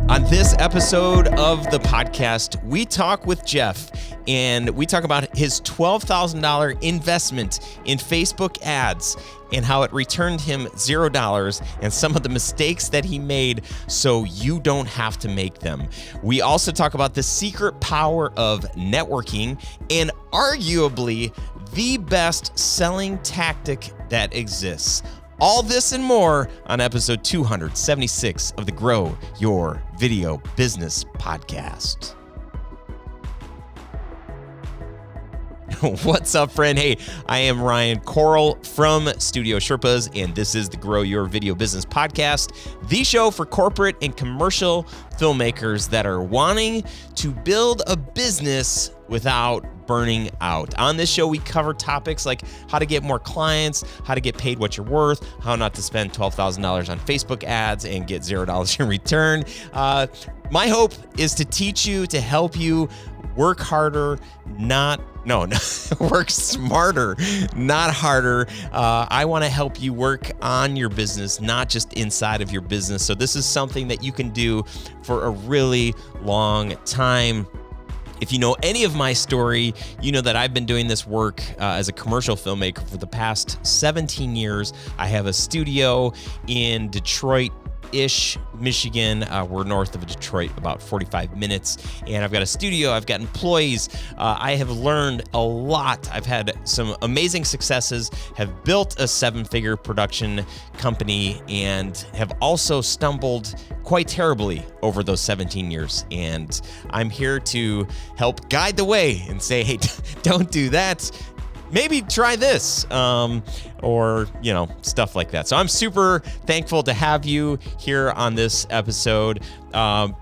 On this episode of the podcast, we talk with Jeff, and we talk about his $12,000 investment in Facebook ads and how it returned him $0 and some of the mistakes that he made so you don't have to make them. We also talk about the secret power of networking and arguably the best selling tactic that exists. All this and more on episode 276 of the Grow Your Video Business podcast. What's up, friend? Hey, I am Ryan Coral from Studio Sherpas, and this is the Grow Your Video Business podcast, the show for corporate and commercial filmmakers that are wanting to build a business without burning out. On this show, we cover topics like how to get more clients, how to get paid what you're worth, how not to spend $12,000 on Facebook ads and get $0 in return. My hope is to teach you, to help you work harder, work smarter, not harder. I want to help you work on your business, not just inside of your business. So this is something that you can do for a really long time. If you know any of my story, you know that I've been doing this work as a commercial filmmaker for the past 17 years. I have a studio in Detroit-ish, Michigan. We're north of Detroit, about 45 minutes. And I've got a studio, I've got employees. I have learned a lot. I've had some amazing successes, have built a seven-figure production company, and have also stumbled quite terribly over those 17 years. And I'm here to help guide the way and say, hey, don't do that. Maybe try this, or, stuff like that. So I'm super thankful to have you here on this episode.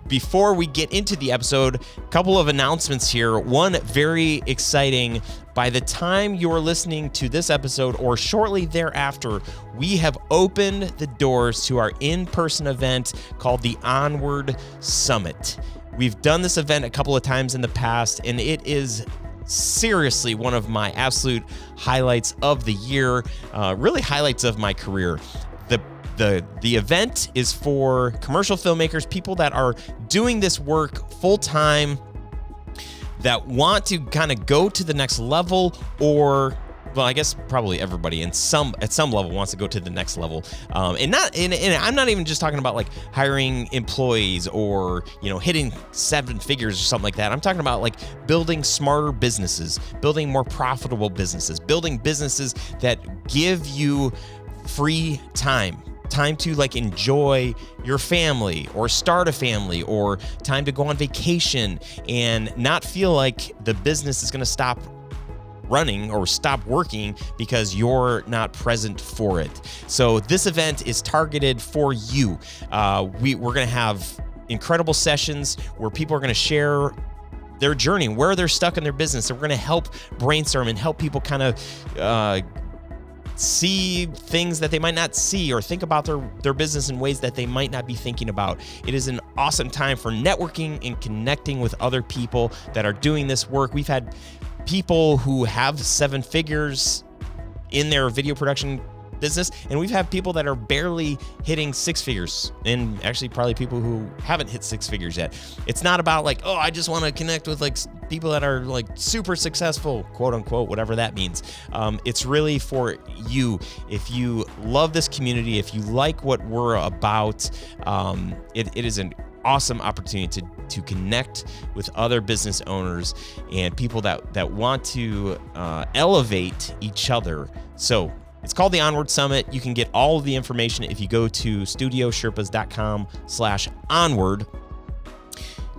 Before we get into the episode, a couple of announcements here. One, very exciting. By the time you're listening to this episode or shortly thereafter, we have opened the doors to our in-person event called the Onward Summit. We've done this event a couple of times in the past, and it is seriously one of my absolute highlights of the year, really highlights of my career. The event is for commercial filmmakers, people that are doing this work full time, that want to kind of go to the next level, or, well, I guess probably everybody at some level wants to go to the next level. And I'm not even just talking about like hiring employees or, hitting seven figures or something like that. I'm talking about like building smarter businesses, building more profitable businesses, building businesses that give you free time to like enjoy your family or start a family, or time to go on vacation and not feel like the business is going to stop running or stop working because you're not present for it. So this event is targeted for you. We're going to have incredible sessions where people are going to share their journey, where they're stuck in their business. And we're going to help brainstorm and help people kind of see things that they might not see, or think about their business in ways that they might not be thinking about. It is an awesome time for networking and connecting with other people that are doing this work. We've had people who have seven figures in their video production business, and we've had people that are barely hitting six figures, and actually probably people who haven't hit six figures yet. It's not about like, oh, I just want to connect with like people that are like super successful, quote unquote, whatever that means. It's really for you. If you love this community, if you like what we're about, it is an awesome opportunity to connect with other business owners and people that want to elevate each other. So it's called the Onward Summit. You can get all of the information if you go to studiosherpas.com/onward.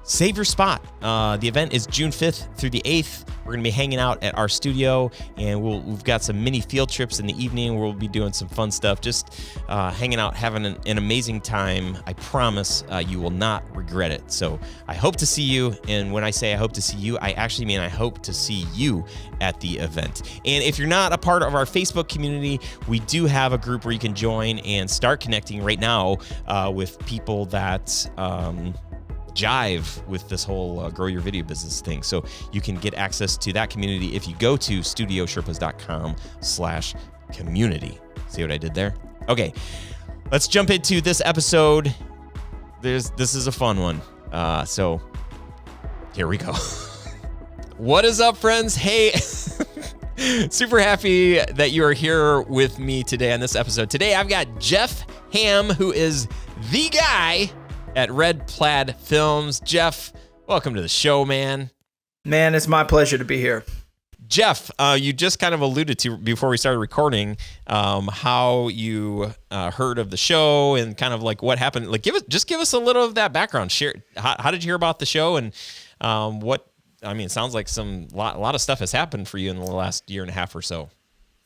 Save your spot. The event is June 5th through the 8th. We're going to be hanging out at our studio, and we've got some mini field trips in the evening where we'll be doing some fun stuff, just hanging out, having an amazing time. I promise you will not regret it. So I hope to see you, and when I say I hope to see you, I actually mean I hope to see you at the event. And if you're not a part of our Facebook community, we do have a group where you can join and start connecting right now with people that jive with this whole grow your video business thing. So you can get access to that community if you go to studiosherpas.com/community. See what I did there? Okay, let's jump into this episode. this is a fun one. So here we go. What is up, friends? Hey, super happy that you are here with me today on this episode. Today, I've got Jeff Hamm, who is the guy at Red Plaid Films. Jeff, welcome to the show, man. Man, it's my pleasure to be here. Jeff, you just kind of alluded to before we started recording how you heard of the show and kind of like what happened. Like, give us a little of that background. Share how did you hear about the show and what? I mean, it sounds like a lot of stuff has happened for you in the last year and a half or so.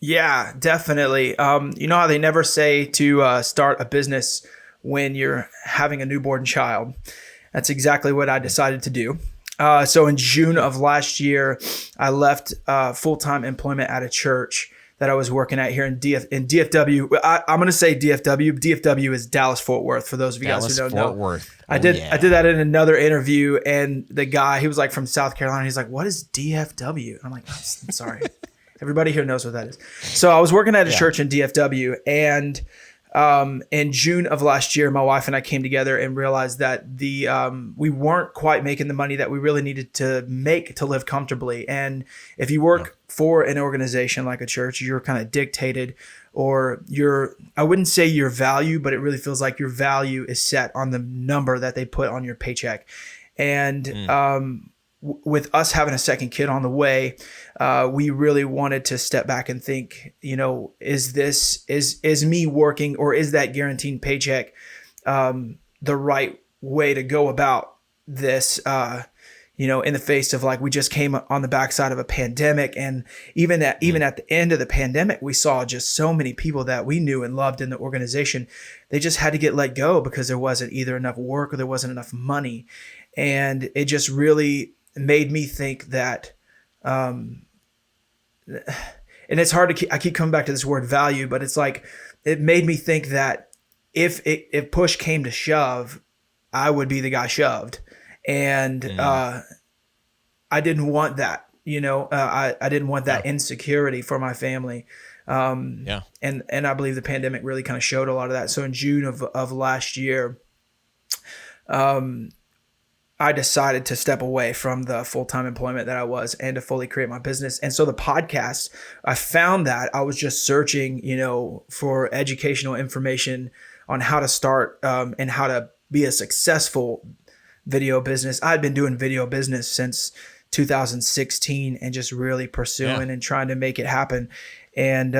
Yeah, definitely. You know how they never say to start a business when you're having a newborn child? That's exactly what I decided to do. So in June of last year, I left full-time employment at a church that I was working at here in DFW. I'm going to say DFW. DFW is Dallas-Fort Worth, for those of you guys who don't know. Dallas-Fort Worth. I did that in another interview, and the guy, he was like from South Carolina. He's like, "What is DFW?" And I'm like, I'm sorry. Everybody here knows what that is. So I was working at a church in DFW, and in June of last year, my wife and I came together and realized that we weren't quite making the money that we really needed to make to live comfortably. And if you work for an organization like a church, you're kind of dictated, or I wouldn't say your value, but it really feels like your value is set on the number that they put on your paycheck. And with us having a second kid on the way, we really wanted to step back and think, is me working, or is that guaranteed paycheck the right way to go about this, in the face of, like, we just came on the backside of a pandemic. And even at the end of the pandemic, we saw just so many people that we knew and loved in the organization. They just had to get let go because there wasn't either enough work or there wasn't enough money. And it just really made me think that, and it's hard to I keep coming back to this word value, but it's like, it made me think that if push came to shove, I would be the guy shoved. And I didn't want that, I didn't want that insecurity for my family. And I believe the pandemic really kind of showed a lot of that. So in June of last year, I decided to step away from the full-time employment that I was and to fully create my business. And so the podcast, I found that I was just searching, for educational information on how to start and how to be a successful video business. I'd been doing video business since 2016 and just really pursuing and trying to make it happen, and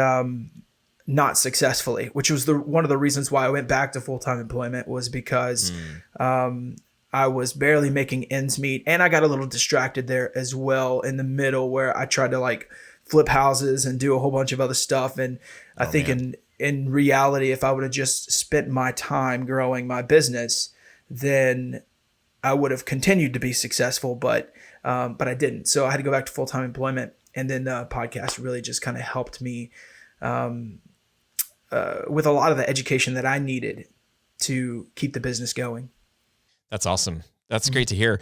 not successfully, which was one of the reasons why I went back to full-time employment, was because I was barely making ends meet, and I got a little distracted there as well in the middle, where I tried to like flip houses and do a whole bunch of other stuff. And I think in reality, if I would have just spent my time growing my business, then I would have continued to be successful, but I didn't. So I had to go back to full-time employment, and then the podcast really just kind of helped me with a lot of the education that I needed to keep the business going. That's awesome. That's great to hear.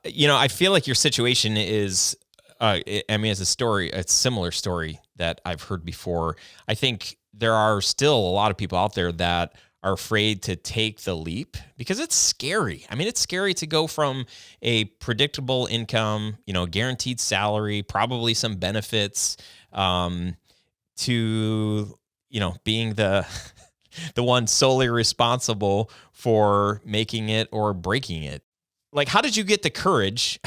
I feel like your situation is, it's a similar story that I've heard before. I think there are still a lot of people out there that are afraid to take the leap because it's scary. I mean, it's scary to go from a predictable income, guaranteed salary, probably some benefits, to, being the one solely responsible for making it or breaking it. Like, how did you get the courage?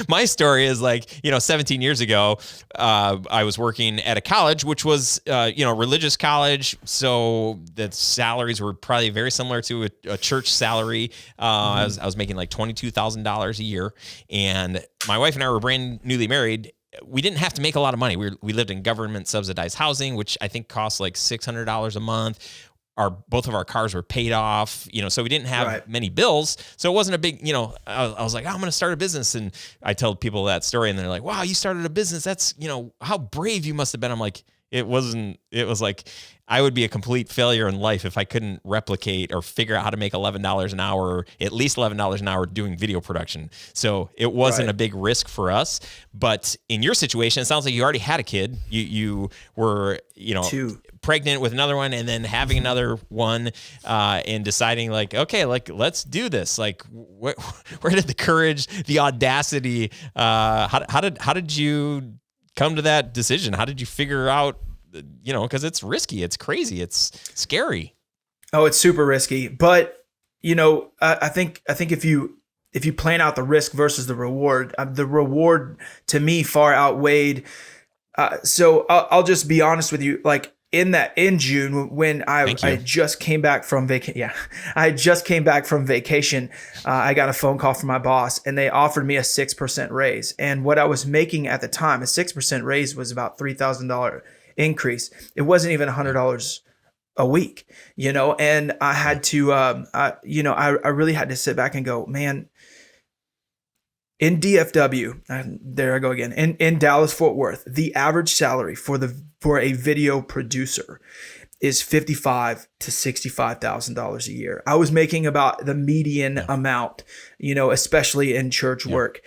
My story is like, 17 years ago, I was working at a college, which was, religious college. So the salaries were probably very similar to a church salary. I was making like $22,000 a year, and my wife and I were brand newly married. We didn't have to make a lot of money. We lived in government subsidized housing, which I think costs like $600 a month. Both of our cars were paid off, so we didn't have many bills. So it wasn't a big, I was like, I'm going to start a business. And I tell people that story, and they're like, wow, you started a business. That's, how brave you must have been. I'm like, it was like, I would be a complete failure in life if I couldn't replicate or figure out how to make $11 an hour, or at least $11 an hour doing video production. So it wasn't a big risk for us. But in your situation, it sounds like you already had a kid. You were, pregnant with another one and then having another one, and deciding like, okay, like let's do this. Like where did the courage, the audacity, how did you come to that decision? How did you figure out, cause it's risky, it's crazy, it's scary. Oh, it's super risky, but I think if you plan out the risk versus the reward to me far outweighed. So I'll just be honest with you. Like in June when I just came back from vacation. Yeah, I just came back from vacation. I got a phone call from my boss, and they offered me a 6% raise. And what I was making at the time, a 6% raise was about $3,000 increase. It wasn't even $100 a week, and I had to, I really had to sit back and go, man, in DFW, there I go again, in Dallas, Fort Worth, the average salary for a video producer is $55,000 to $65,000 a year. I was making about the median amount, especially in church work.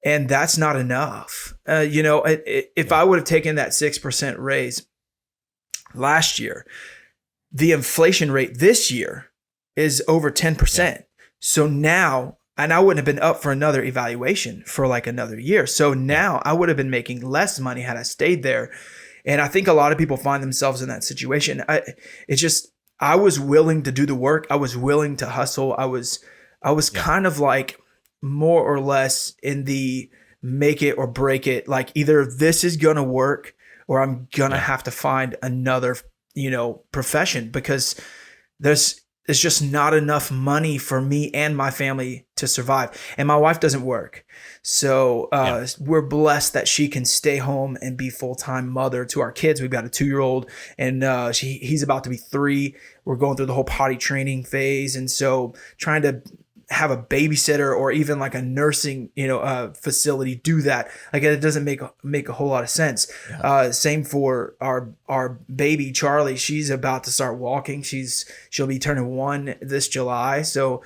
And that's not enough. If I would have taken that 6% raise last year, the inflation rate this year is over 10%. Yeah. So now, and I wouldn't have been up for another evaluation for like another year. So now I would have been making less money had I stayed there. And I think a lot of people find themselves in that situation. I was willing to do the work. I was willing to hustle. I was kind of like more or less in the make it or break it. Like either this is going to work or I'm going to have to find another profession, because there's just not enough money for me and my family to survive. And my wife doesn't work. So we're blessed that she can stay home and be full-time mother to our kids. We've got a 2-year-old and he's about to be 3. We're going through the whole potty training phase. And so trying to have a babysitter or even like a nursing, facility do that. Like it doesn't make a whole lot of sense. Yeah. Same for our baby, Charlie. She's about to start walking. She'll be turning 1 this July. So,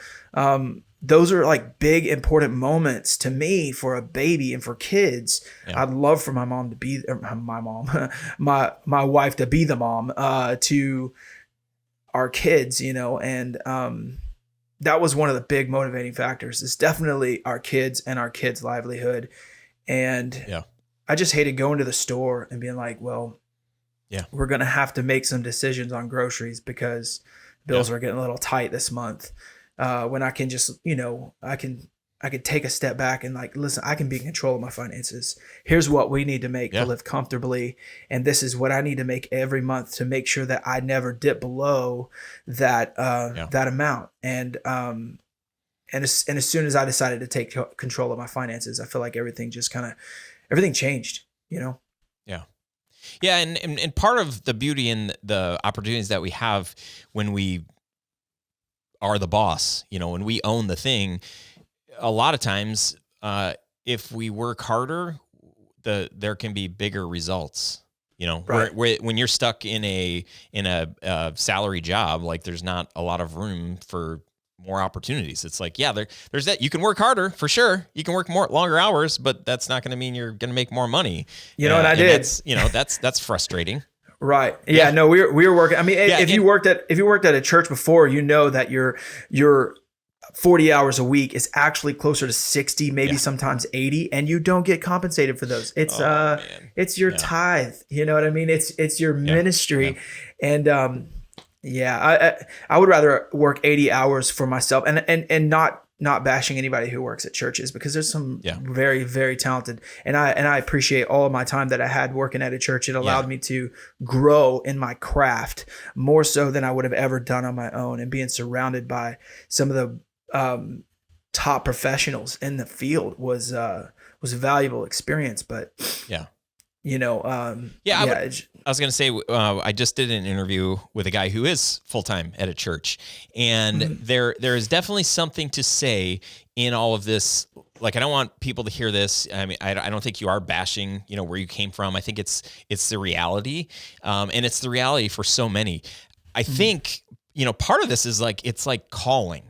those are like big, important moments to me for a baby and for kids. Yeah. I'd love for my mom to be my wife to be the mom, to our kids, and, that was one of the big motivating factors. It's definitely our kids and our kids' livelihood. And I just hated going to the store and being like, well, we're going to have to make some decisions on groceries because bills are getting a little tight this month. When I can just, I could take a step back and like, listen, I can be in control of my finances. Here's what we need to make to live comfortably. And this is what I need to make every month to make sure that I never dip below that amount. And as soon as I decided to take control of my finances, I feel like everything changed, Yeah. Yeah. And part of the beauty and the opportunities that we have when we are the boss, when we own the thing, a lot of times, if we work harder, there can be bigger results. Right. When you're stuck in a salary job, like there's not a lot of room for more opportunities. It's like, there's that. You can work harder for sure. You can work longer hours, but that's not going to mean you're going to make more money. And I did. That's frustrating. Right. Yeah. No, we were working. I mean, if you worked at a church before, that your 40 hours a week is actually closer to 60, maybe sometimes 80, and you don't get compensated for those. It's it's your tithe. You know what I mean? It's your ministry. And I would rather work 80 hours for myself and not bashing anybody who works at churches, because there's some very, very talented, and I appreciate all of my time that I had working at a church. It allowed me to grow in my craft more so than I would have ever done on my own, and being surrounded by some of the top professionals in the field was a valuable experience. But I was going to say, I just did an interview with a guy who is full-time at a church, and there is definitely something to say in all of this. Like, I don't want people to hear this. I mean, I don't think you are bashing, where you came from. I think it's the reality. And it's the reality for so many. I think, part of this is like, it's like calling.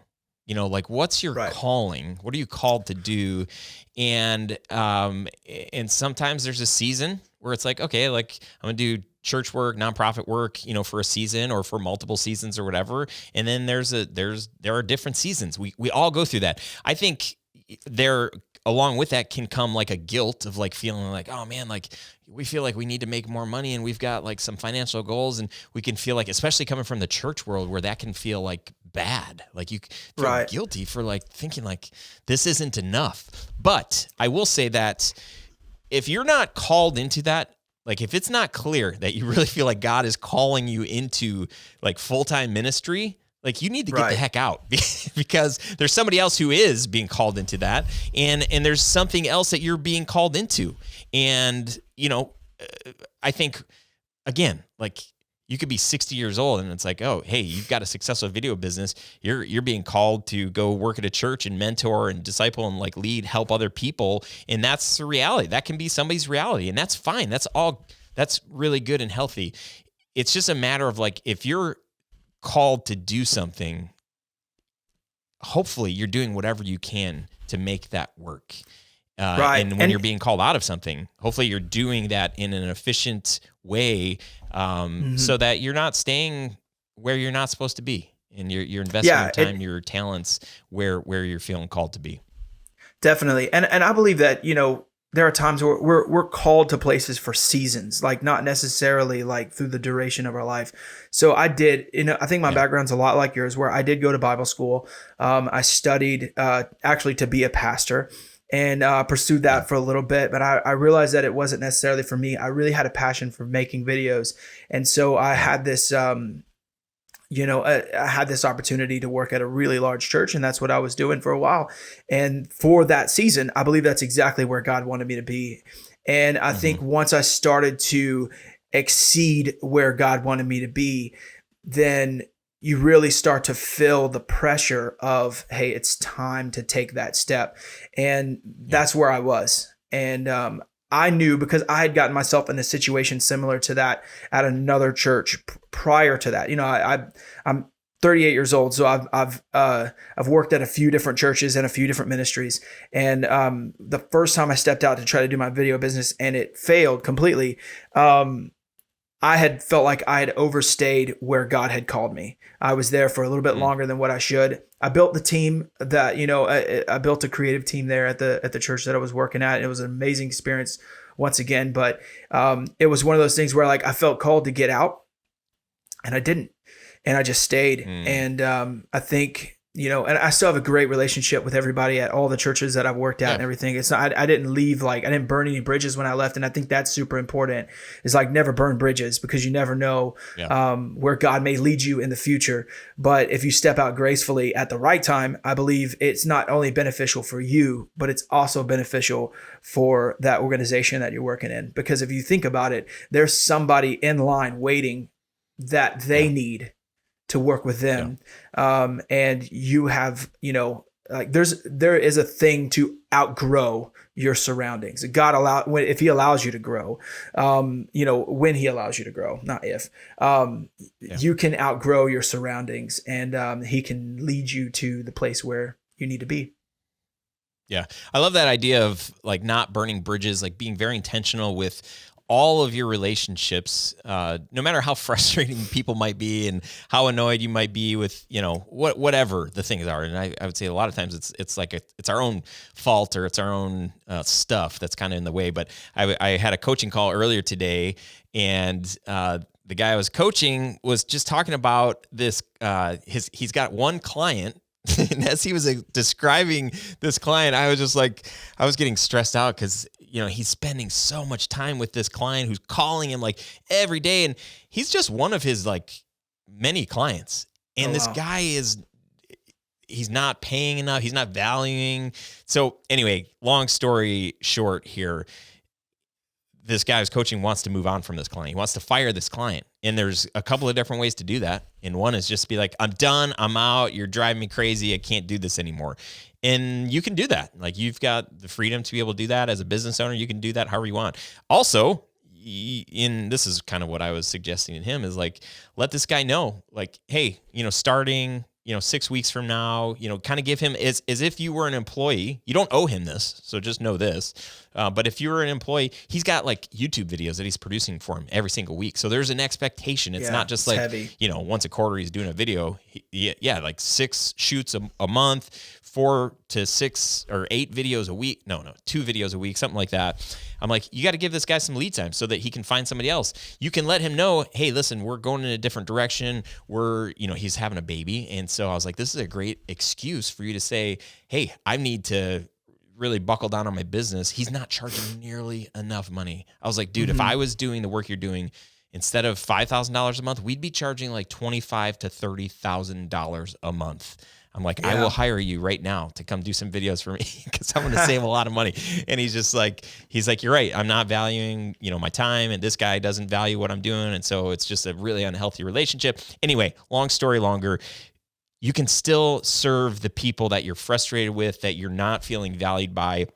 like what's your Right. calling? What are you called to do? And sometimes there's a season where it's like, okay, like I'm gonna do church work, nonprofit work, for a season or for multiple seasons or whatever. And then there are different seasons. We all go through that. I think along with that can come like a guilt of like feeling like, oh man, like we feel like we need to make more money and we've got like some financial goals, and we can feel like, especially coming from the church world, where that can feel like bad. Like you feel Right. guilty for like thinking like this isn't enough. But I will say that if you're not called into that, like if it's not clear that you really feel like God is calling you into like full-time ministry, like you need to get the heck out, because there's somebody else who is being called into that. And there's something else that you're being called into. And, I think, again, like you could be 60 years old and it's like, oh, hey, you've got a successful video business. You're being called to go work at a church and mentor and disciple and like lead, help other people. And that's the reality. That can be somebody's reality. And that's fine. That's really good and healthy. It's just a matter of like, if you're called to do something, hopefully you're doing whatever you can to make that work. Right. And when you're being called out of something, hopefully you're doing that in an efficient way, so that you're not staying where you're not supposed to be, and you're investing your time, your talents where you're feeling called to be. Definitely. And I believe that, there are times where we're called to places for seasons, like not necessarily like through the duration of our life. So I did, I think my background's a lot like yours, where I did go to Bible school. I studied actually to be a pastor, and pursued that for a little bit. But I realized that it wasn't necessarily for me. I really had a passion for making videos. And so I had this, I had this opportunity to work at a really large church, and that's what I was doing for a while. And for that season, I believe that's exactly where God wanted me to be. And I think once I started to exceed where God wanted me to be, then you really start to feel the pressure of, hey, it's time to take that step. And that's where I was. And I knew, because I had gotten myself in a situation similar to that at another church prior to that. I'm 38 years old, so I've worked at a few different churches and a few different ministries. And the first time I stepped out to try to do my video business and it failed completely, I had felt like I had overstayed where God had called me. I was there for a little bit longer than what I should. I built the team that, I built a creative team there at the church that I was working at. It was an amazing experience once again, but it was one of those things where like I felt called to get out, and I didn't, and I just stayed. And I think, and I still have a great relationship with everybody at all the churches that I've worked at and everything. It's not, I didn't leave, like I didn't burn any bridges when I left. And I think that's super important. It's like never burn bridges, because you never know where God may lead you in the future. But if you step out gracefully at the right time, I believe it's not only beneficial for you, but it's also beneficial for that organization that you're working in. Because if you think about it, there's somebody in line waiting that they need to work with them. And you have, like there is a thing to outgrow your surroundings. God if he allows you to grow, when he allows you to grow, not if, you can outgrow your surroundings, and he can lead you to the place where you need to be. Yeah. I love that idea of like not burning bridges, like being very intentional with all of your relationships, no matter how frustrating people might be and how annoyed you might be with, whatever the things are. And I would say a lot of times it's like it's our own fault, or it's our own stuff that's kind of in the way. But I had a coaching call earlier today, and the guy I was coaching was just talking about this. He's got one client. And as he was describing this client, I was just like, I was getting stressed out, because he's spending so much time with this client who's calling him like every day, and he's just one of his like many clients. And this guy he's not paying enough. He's not valuing. So anyway, long story short here, this guy who's coaching wants to move on from this client. He wants to fire this client. And there's a couple of different ways to do that. And one is just be like, I'm done. I'm out. You're driving me crazy. I can't do this anymore. And you can do that. Like, you've got the freedom to be able to do that as a business owner. You can do that however you want. Also, this is kind of what I was suggesting to him, is like, let this guy know, like, hey, starting 6 weeks from now, kind of give him as if you were an employee. You don't owe him this, so just know this. But if you're an employee, he's got like YouTube videos that he's producing for him every single week. So there's an expectation. It's not just like, heavy. Once a quarter he's doing a video. Like 6 shoots a month, 4 to 6 or 8 videos a week. No, 2 videos a week, something like that. I'm like, you got to give this guy some lead time so that he can find somebody else. You can let him know, hey, listen, we're going in a different direction. He's having a baby. And so I was like, this is a great excuse for you to say, hey, I need to really buckle down on my business. He's not charging nearly enough money. I was like, dude, if I was doing the work you're doing, instead of $5,000 a month, we'd be charging like $25,000 to $30,000 a month. I'm like, I will hire you right now to come do some videos for me because I'm going to save a lot of money. And he's like, you're right. I'm not valuing, my time, and this guy doesn't value what I'm doing. And so it's just a really unhealthy relationship. Anyway, long story longer, you can still serve the people that you're frustrated with, that you're not feeling valued by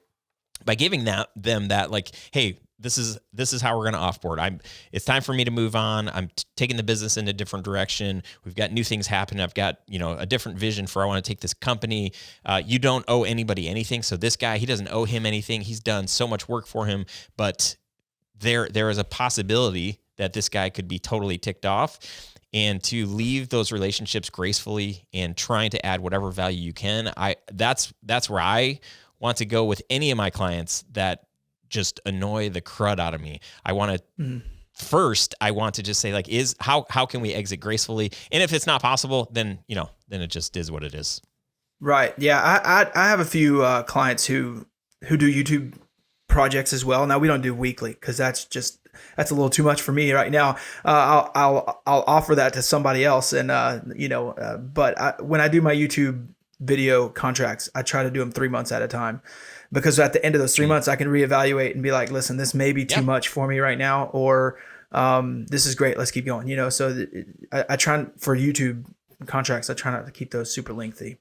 giving them that, like, hey, this is how we're going to offboard. It's time for me to move on. I'm taking the business in a different direction. We've got new things happening. I've got, a different vision for I want to take this company. You don't owe anybody anything. So this guy, he doesn't owe him anything. He's done so much work for him, but there is a possibility that this guy could be totally ticked off. And to leave those relationships gracefully and trying to add whatever value you can, that's where I want to go with any of my clients that just annoy the crud out of me. I want to first, I want to just say, like, how can we exit gracefully? And if it's not possible, then it just is what it is. Right. Yeah. I have a few clients who do YouTube projects as well. Now, we don't do weekly because that's a little too much for me right now. I'll offer that to somebody else, and but when I do my YouTube video contracts, I try to do them 3 months at a time, because at the end of those 3 months, I can reevaluate and be like, listen, this may be too much for me right now, or this is great, let's keep going. So I try, for YouTube contracts, I try not to keep those super lengthy.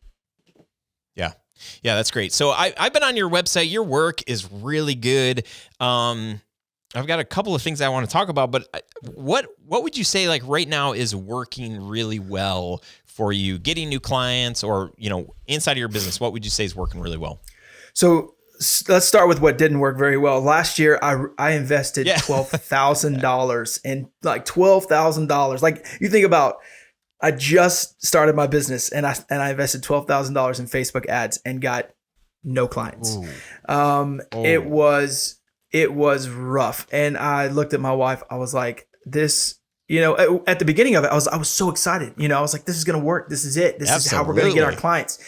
Yeah, that's great. So I've been on your website. Your work is really good. I've got a couple of things I want to talk about, but what would you say, like, right now is working really well for you, getting new clients, or, inside of your business? What would you say is working really well? So let's start with what didn't work very well. Last year, I invested $12,000 in like $12,000. Like, you think about, I just started my business and I invested $12,000 in Facebook ads and got no clients. It was rough. And I looked at my wife. I was like, this, at the beginning of it, I was so excited. I was like, this is going to work. This is it. This is how we're going to get our clients.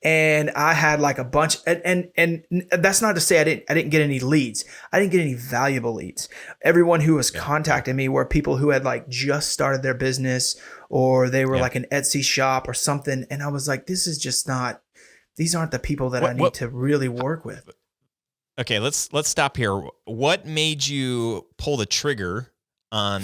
And I had like a bunch, and that's not to say I didn't get any leads. I didn't get any valuable leads. Everyone who was contacting me were people who had like just started their business, or they were like an Etsy shop or something. And I was like, these aren't the people that I need to really work with. Okay, let's stop here. What made you pull the trigger on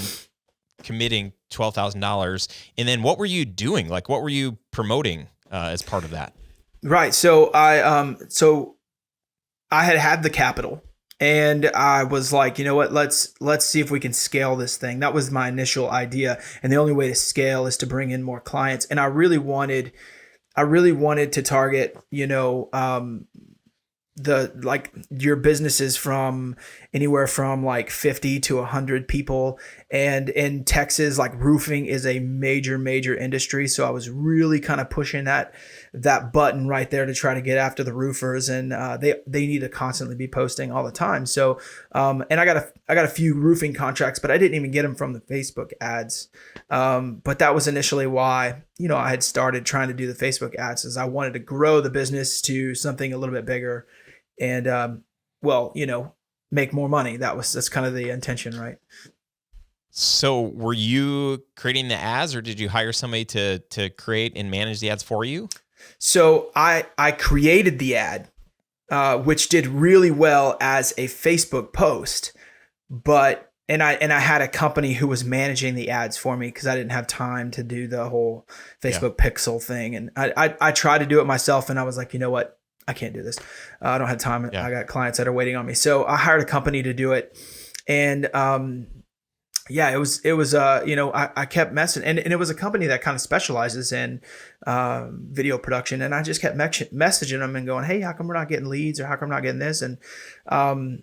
committing $12,000? And then what were you doing? Like, what were you promoting as part of that? Right. So I had the capital, and I was like, you know what, let's see if we can scale this thing. That was my initial idea. And the only way to scale is to bring in more clients. And I really wanted to target, your businesses from anywhere from like 50 to 100 people. And in Texas, like, roofing is a major industry. So I was really kind of pushing that button right there to try to get after the roofers. And they need to constantly be posting all the time. So and I got a few roofing contracts, but I didn't even get them from the Facebook ads. But that was initially why, I had started trying to do the Facebook ads, is I wanted to grow the business to something a little bit bigger and, make more money. That's kind of the intention, right? So were you creating the ads, or did you hire somebody to create and manage the ads for you? So I created the ad, which did really well as a Facebook post, and I had a company who was managing the ads for me because I didn't have time to do the whole Facebook pixel thing. And I tried to do it myself, and I was like, you know what? I can't do this. I don't have time. Yeah. I got clients that are waiting on me. So I hired a company to do it. And yeah, I kept messing, and it was a company that kind of specializes in video production, and I just kept messaging them and going, hey, how come we're not getting leads, or how come we're not getting this? And um,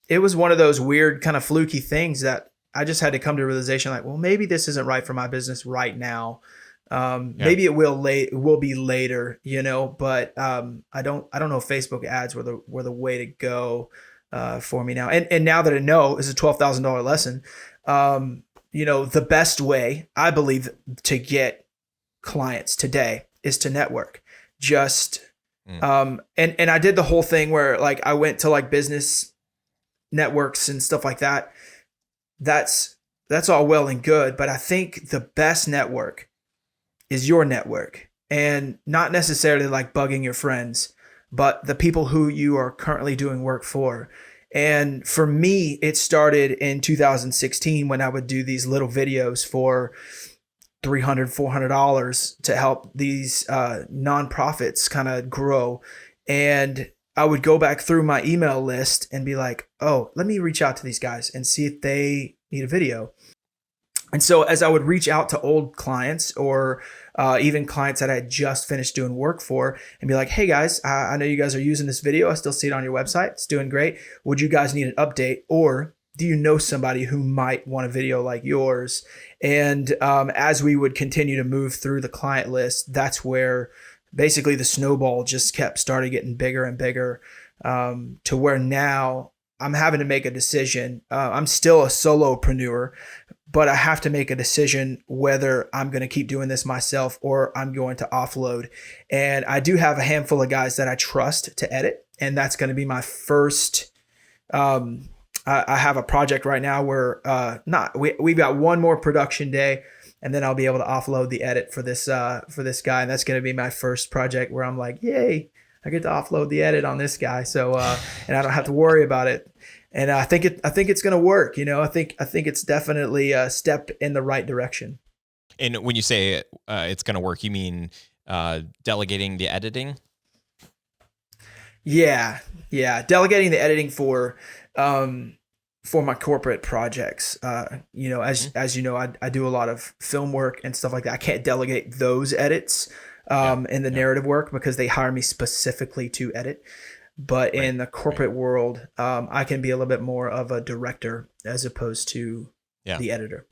it was one of those weird kind of fluky things that I just had to come to a realization, like, well, maybe this isn't right for my business right now. Yeah. Maybe it will be later, but I don't know if Facebook ads were the way to go for me now. And now that I know is a $12,000 lesson, the best way I believe to get clients today is to network. Just and I did the whole thing where like I went to like business networks and stuff like that. That's all well and good, but I think the best network is your network, and not necessarily like bugging your friends, but the people who you are currently doing work for. And for me, it started in 2016 when I would do these little videos for $300, $400 to help these nonprofits kind of grow. And I would go back through my email list and be like, oh, let me reach out to these guys and see if they need a video. And so as I would reach out to old clients, or even clients that I had just finished doing work for, and be like, hey guys, I know you guys are using this video. I still see it on your website. It's doing great. Would you guys need an update? Or do you know somebody who might want a video like yours? And as we would continue to move through the client list, that's where basically the snowball just started getting bigger and bigger, to where now I'm having to make a decision. I'm still a solopreneur, but I have to make a decision whether I'm going to keep doing this myself or I'm going to offload. And I do have a handful of guys that I trust to edit, and that's going to be my first. I have a project right now where we've got one more production day, and then I'll be able to offload the edit for this guy, and that's going to be my first project where I'm like, yay, I get to offload the edit on this guy. So and I don't have to worry about it. And I think it's going to work. I think it's definitely a step in the right direction. And when you say it's going to work, you mean delegating the editing? Yeah. Delegating the editing for my corporate projects. As you know, I do a lot of film work and stuff like that. I can't delegate those edits in the narrative work because they hire me specifically to edit. But in the corporate world, I can be a little bit more of a director as opposed to the editor.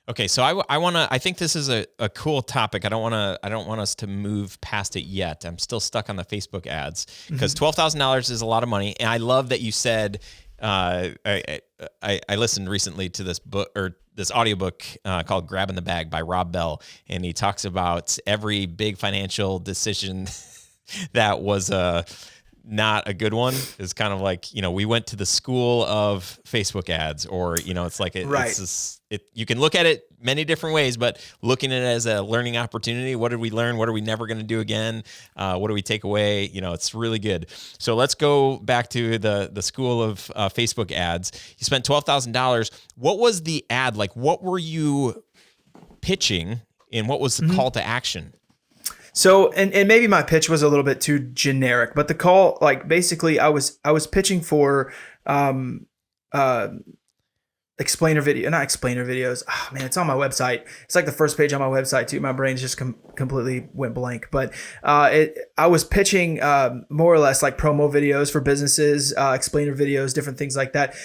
Okay, so I think this is a cool topic. I don't want us to move past it yet. I'm still stuck on the Facebook ads because $12,000 is a lot of money. And I love that you said, I listened recently to this book, or this audiobook called Grabbing the Bag by Rob Bell. And he talks about every big financial decision that was not a good one. Is kind of like, we went to the school of Facebook ads, or, it's like, you can look at it many different ways, but looking at it as a learning opportunity. What did we learn? What are we never going to do again? What do we take away? It's really good. So let's go back to the school of Facebook ads. You spent $12,000. What was the ad like? What were you pitching, and what was the call to action? So, and maybe my pitch was a little bit too generic, but the call, like, basically I was pitching for, explainer videos. Oh man, it's on my website. It's like the first page on my website too. My brain's just completely went blank, but, I was pitching, more or less like promo videos for businesses, explainer videos, different things like that.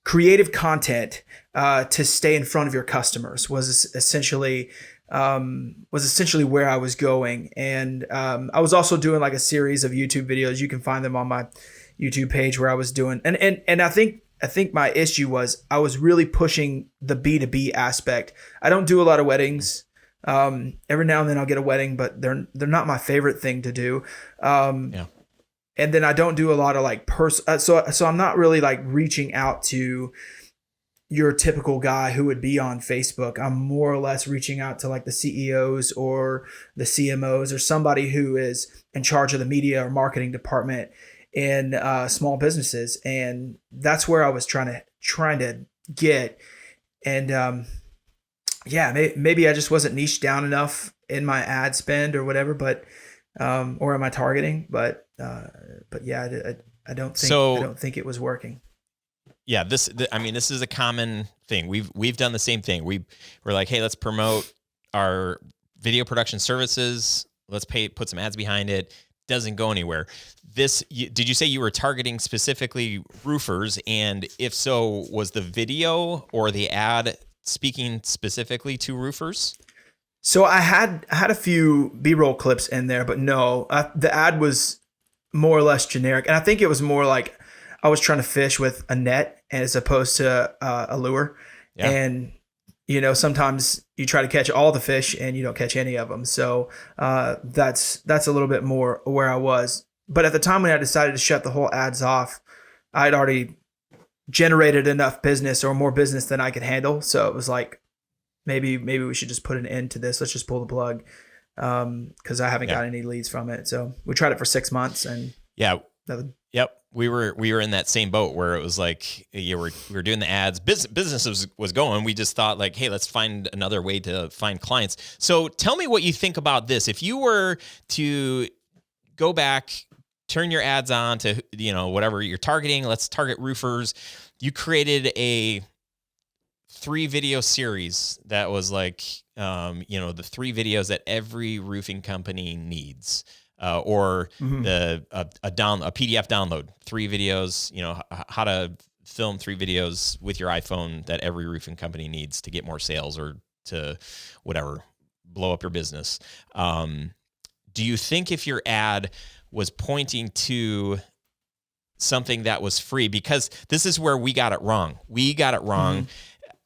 Creative content, to stay in front of your customers was essentially where I was going. And I was also doing like a series of YouTube videos. You can find them on my YouTube page where I was doing, and I think my issue was I was really pushing the B2B aspect. I don't do a lot of weddings. Every now and then I'll get a wedding, but they're not my favorite thing to do. And then I don't do a lot of like so I'm not really like reaching out to your typical guy who would be on Facebook. I'm more or less reaching out to like the CEOs or the CMOs or somebody who is in charge of the media or marketing department in small businesses. And that's where I was trying to get. And maybe I just wasn't niched down enough in my ad spend or whatever, but or in my targeting. But yeah, I don't think it was working. yeah, I mean, this is a common thing. We've done the same thing. We're like, hey, let's promote our video production services. Let's put some ads behind it. Doesn't go anywhere. Did you say you were targeting specifically roofers? And if so, was the video or the ad speaking specifically to roofers? So I had a few B-roll clips in there, but no, the ad was more or less generic. And I think it was more like I was trying to fish with a net as opposed to a lure. Yeah. And, sometimes you try to catch all the fish and you don't catch any of them. So that's a little bit more where I was. But at the time when I decided to shut the whole ads off, I'd already generated enough business or more business than I could handle. So it was like, maybe we should just put an end to this. Let's just pull the plug. Cause I haven't got any leads from it. So we tried it for 6 months and yep. We were in that same boat where it was like, we were doing the ads, business was going. We just thought like, hey, let's find another way to find clients. So tell me what you think about this. If you were to go back, turn your ads on to, whatever you're targeting, let's target roofers. You created a 3 video series that was like, the 3 videos that every roofing company needs, or a PDF download, 3 videos, how to film 3 videos with your iPhone that every roofing company needs to get more sales or to whatever, blow up your business. Do you think if your ad was pointing to something that was free, because this is where we got it wrong.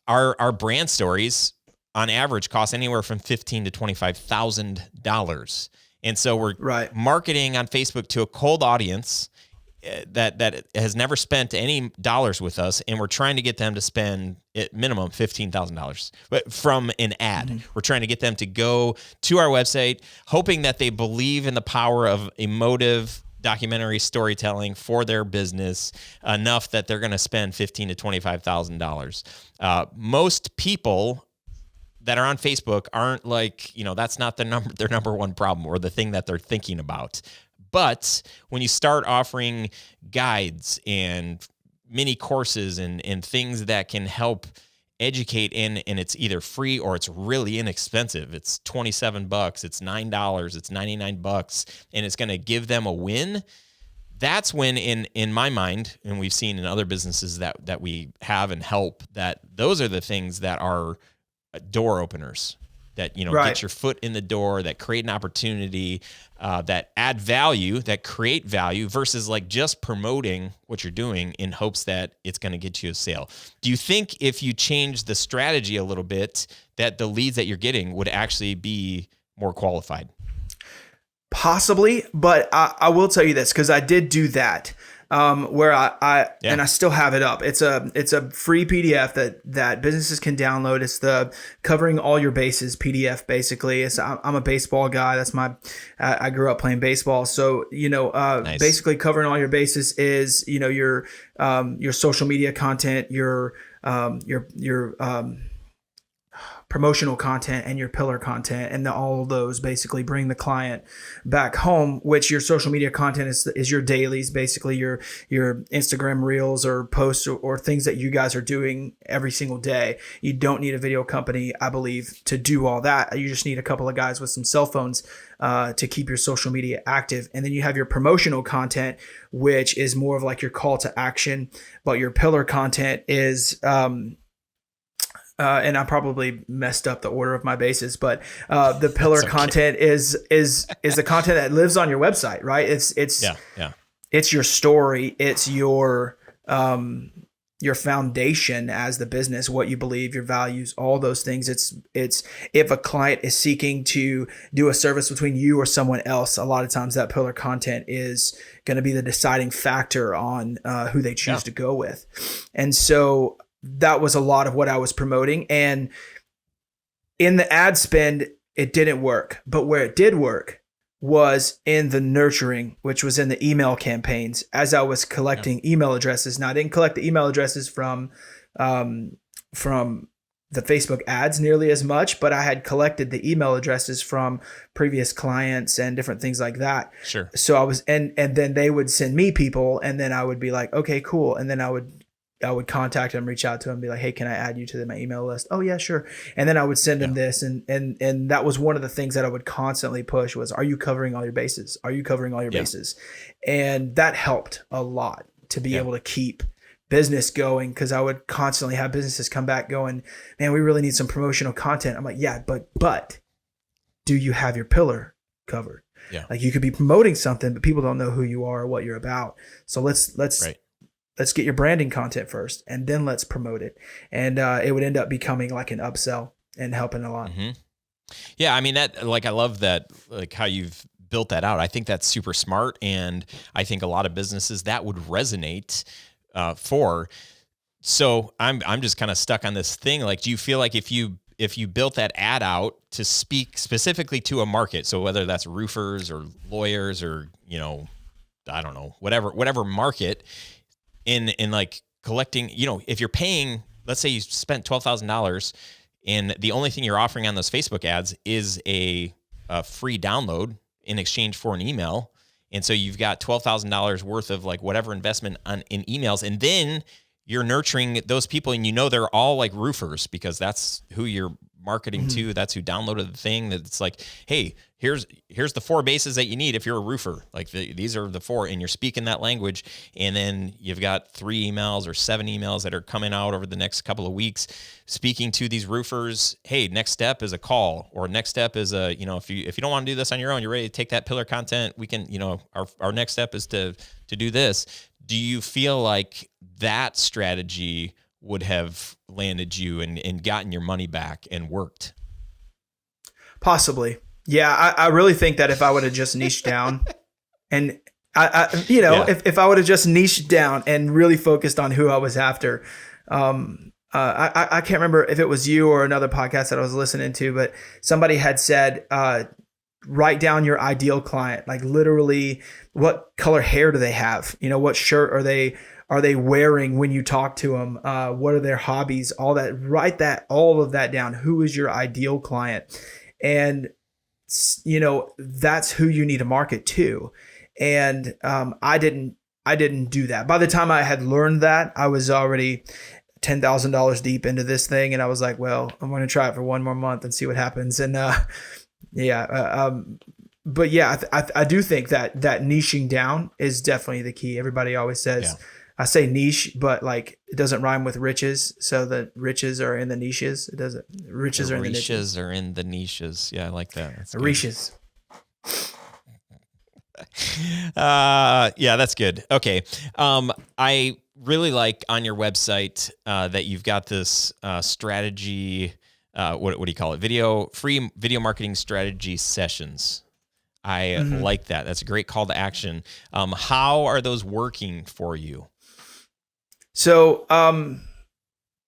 Our brand stories on average cost anywhere from $15,000 to $25,000. And so we're marketing on Facebook to a cold audience that has never spent any dollars with us. And we're trying to get them to spend at minimum $15,000 but from an ad. We're trying to get them to go to our website, hoping that they believe in the power of emotive documentary storytelling for their business enough that they're going to spend $15,000 to $25,000. Most people that are on Facebook aren't like, that's not their number one problem or the thing that they're thinking about. But when you start offering guides and mini courses and things that can help educate and it's either free or it's really inexpensive. It's $27, it's $9, it's $99, and it's going to give them a win. That's when in my mind, and we've seen in other businesses that we have and help, that those are the things that are door openers that, get your foot in the door, that create an opportunity, that add value, that create value versus like just promoting what you're doing in hopes that it's going to get you a sale. Do you think if you change the strategy a little bit that the leads that you're getting would actually be more qualified? Possibly, but I will tell you this, because I did do that. Where and I still have it up. It's a free PDF that businesses can download. It's the covering all your bases PDF. Basically, I'm a baseball guy. That's I grew up playing baseball. So, nice. Basically covering all your bases is, your social media content, your promotional content and your pillar content, and all of those basically bring the client back home, which your social media content is your dailies, basically your Instagram reels or posts or things that you guys are doing every single day. You don't need a video company, I believe, to do all that. You just need a couple of guys with some cell phones to keep your social media active. And then you have your promotional content, which is more of like your call to action, but your pillar content is and I probably messed up the order of my bases, but the pillar content is the content that lives on your website, right? It's your story, it's your foundation as the business, what you believe, your values, all those things. It's if a client is seeking to do a service between you or someone else, a lot of times that pillar content is going to be the deciding factor on who they choose to go with, and so that was a lot of what I was promoting. And in the ad spend, it didn't work. But where it did work was in the nurturing, which was in the email campaigns. As I was collecting email addresses. Now, I didn't collect the email addresses from the Facebook ads nearly as much, but I had collected the email addresses from previous clients and different things like that. Sure. So I was, and then they would send me people, and then I would be like, okay, cool. And then I would contact them, reach out to them, be like, hey, can I add you to my email list? Oh yeah, sure. And then I would send them this. And that was one of the things that I would constantly push was, are you covering all your bases? Are you covering all your bases? And that helped a lot to be able to keep business going. Cause I would constantly have businesses come back going, man, we really need some promotional content. I'm like, yeah, but do you have your pillar covered? Yeah. Like you could be promoting something, but people don't know who you are or what you're about. So let's get your branding content first, and then let's promote it. And it would end up becoming like an upsell and helping a lot. Mm-hmm. Yeah. I mean, that, like, I love that, like how you've built that out. I think that's super smart. And I think a lot of businesses that would resonate for. So I'm just kind of stuck on this thing. Like, do you feel like if you built that ad out to speak specifically to a market, so whether that's roofers or lawyers or, you know, I don't know, whatever market, in like collecting, you know, if you're paying, let's say you spent $12,000 and the only thing you're offering on those Facebook ads is a free download in exchange for an email. And so you've got $12,000 worth of like whatever investment in emails. And then you're nurturing those people, and you know they're all like roofers because that's who you're marketing to. That's who downloaded the thing. That it's like, hey, here's the 4 bases that you need if you're a roofer. Like these are the 4, and you're speaking that language. And then you've got 3 emails or 7 emails that are coming out over the next couple of weeks, speaking to these roofers. Hey, next step is a call, or next step is a, you know, if you don't want to do this on your own, you're ready to take that pillar content. We can, you know, our next step is to do this. Do you feel like that strategy would have landed you and gotten your money back and worked? Possibly. Yeah. I really think that if I would have just niched down and if I would have just niched down and really focused on who I was after, I can't remember if it was you or another podcast that I was listening to, but somebody had said, write down your ideal client, like literally what color hair do they have? You know, what shirt are they wearing when you talk to them? What are their hobbies? All that, write all of that down. Who is your ideal client? And, you know, that's who you need to market to. And I didn't do that. By the time I had learned that, I was already $10,000 deep into this thing. And I was like, well, I'm going to try it for one more month and see what happens. And but yeah, I do think that niching down is definitely the key. Everybody always says, I say niche, but like it doesn't rhyme with riches. So the riches are in the niches. It doesn't. Riches are in the niches. Riches are in the niches. Yeah, I like that. That's riches. Yeah, that's good. Okay. I really like on your website that you've got this strategy. What do you call it? Free video marketing strategy sessions. I like that. That's a great call to action. How are those working for you? So,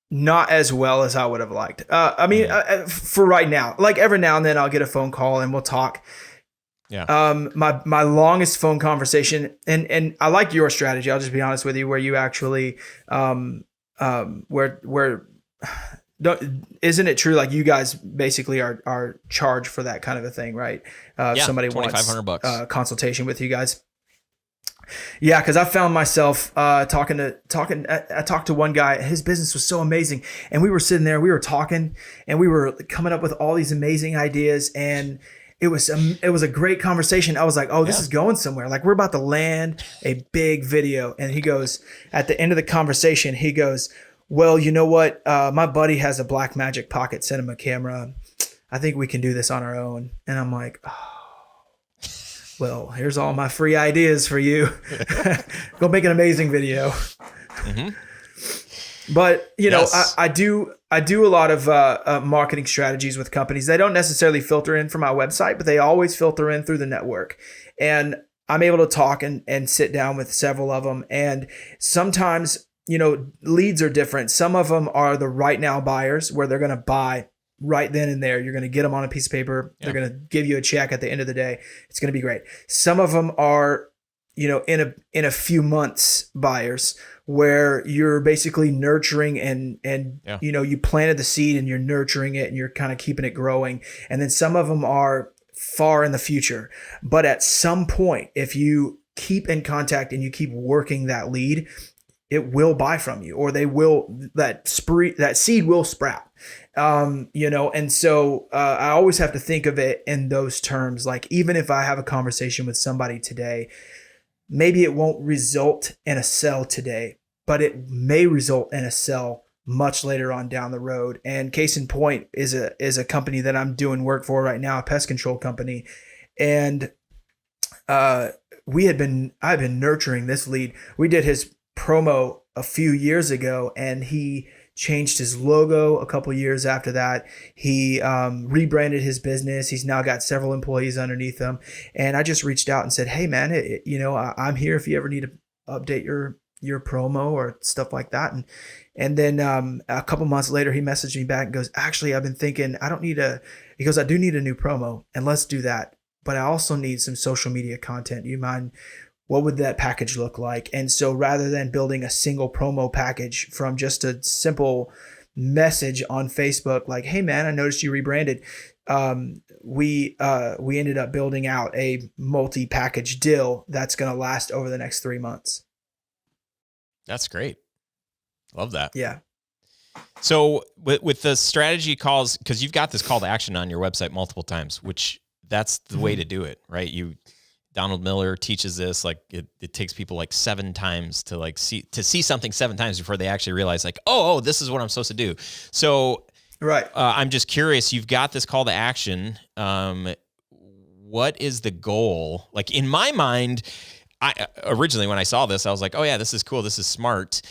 not as well as I would have liked. I mean, for right now, like every now and then I'll get a phone call and we'll talk. Yeah. My longest phone conversation, and I like your strategy. I'll just be honest with you, where you actually, isn't it true? Like you guys basically are charged for that kind of a thing, right? Somebody wants $2,500 consultation with you guys. Yeah, because I found myself I talked to one guy. His business was so amazing, and we were sitting there, we were talking, and we were coming up with all these amazing ideas, and it was a great conversation. I was like, oh, this is going somewhere. Like we're about to land a big video. And he goes, at the end of the conversation, he goes, well, you know what? My buddy has a Blackmagic pocket cinema camera. I think we can do this on our own. And I'm like, oh. Well, here's all my free ideas for you. Go make an amazing video. But you know, I do a lot of marketing strategies with companies. They don't necessarily filter in from my website, but they always filter in through the network. And I'm able to talk and sit down with several of them. And sometimes, you know, leads are different. Some of them are the right now buyers where they're going to buy right then and there. You're going to get them on a piece of paper. They're going to give you a check at the end of the day. It's going to be great. Some of them are, you know, in a few months buyers where you're basically nurturing and you know, you planted the seed and you're nurturing it and you're kind of keeping it growing. And then some of them are far in the future. But at some point, if you keep in contact and you keep working that lead, it will buy from you, or that seed will sprout. And so I always have to think of it in those terms. Like, even if I have a conversation with somebody today, maybe it won't result in a sell today, but it may result in a sell much later on down the road. And case in point is a company that I'm doing work for right now, a pest control company. And I've been nurturing this lead. We did his promo a few years ago, and he changed his logo a couple years after that. He rebranded his business. He's now got several employees underneath him. And I just reached out and said, hey man, I'm here if you ever need to update your promo or stuff like that. And then a couple months later, he messaged me back and goes, actually, I've been thinking I do need a new promo, and let's do that. But I also need some social media content. Do you mind? What would that package look like? And so rather than building a single promo package from just a simple message on Facebook, like, hey man, I noticed you rebranded. We ended up building out a multi-package deal that's going to last over the next 3 months. That's great. Love that. Yeah. So with the strategy calls, because you've got this call to action on your website multiple times, which that's the way to do it, right? Donald Miller teaches this, like it takes people like 7 times to see something 7 times before they actually realize, like, oh, this is what I'm supposed to do. So right. I'm just curious, you've got this call to action. What is the goal? Like, in my mind, originally when I saw this, I was like, oh yeah, this is cool. This is smart.